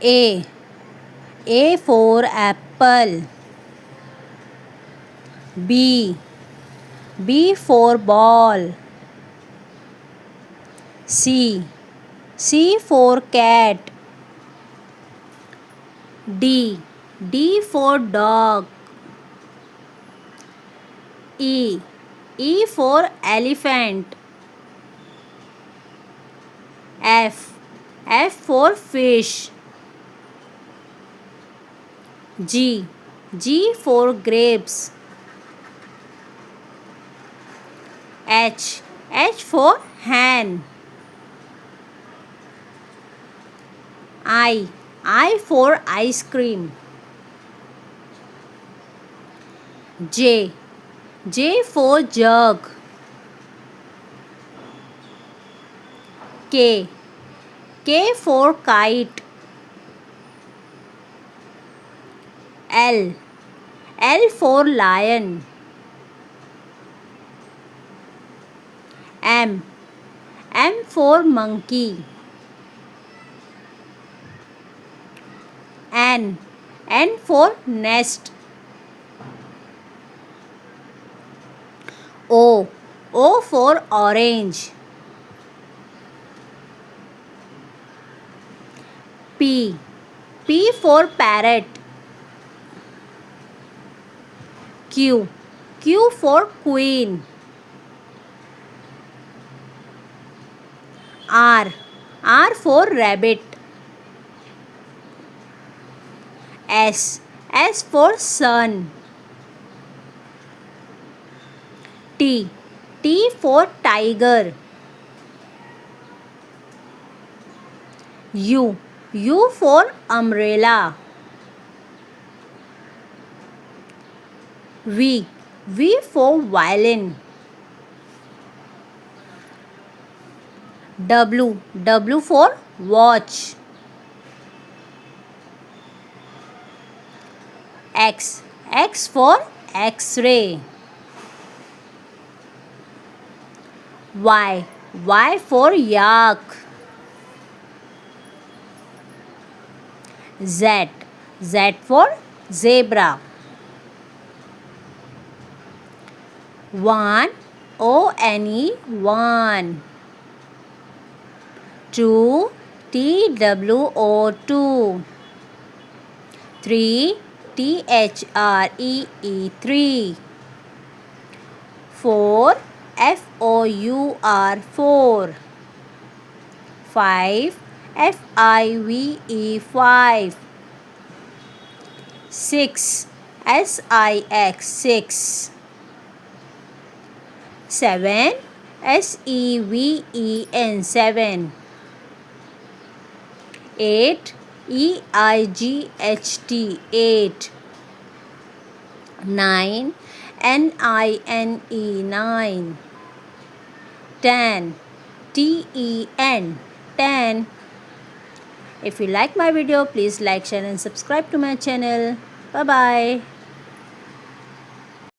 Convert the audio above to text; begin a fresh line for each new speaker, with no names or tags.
A. A for apple. B. B for ball. C. C for cat. D. D for dog. E. E for elephant. F. F for fish. G. G for grapes. H. H for hen. I. I for ice cream. J. J for jug. K. K for kite. L. L for lion. M. M for monkey. N. N for nest. O. O for orange. P. P for parrot. Q. Q for queen. R. R for rabbit. S. S for sun. T. T for tiger. U. U for umbrella. V. V for violin. W. W for watch. X. X for X-ray. Y. Y for yak. Z. Z for zebra. 1. O-N-E, one. 2. T-W-O, 3. T-H-R-E-E, 3. 4. F-O-U-R, 4. 5. F-I-V-E, 5. 6. S-I-X, 6. 7. S-E-V-E-N, 7. 8. E-I-G-H-T, 8. 9. N-I-N-E, 9. 10. T-E-N, 10. If you like my video, please like, share and subscribe to my channel. Bye bye.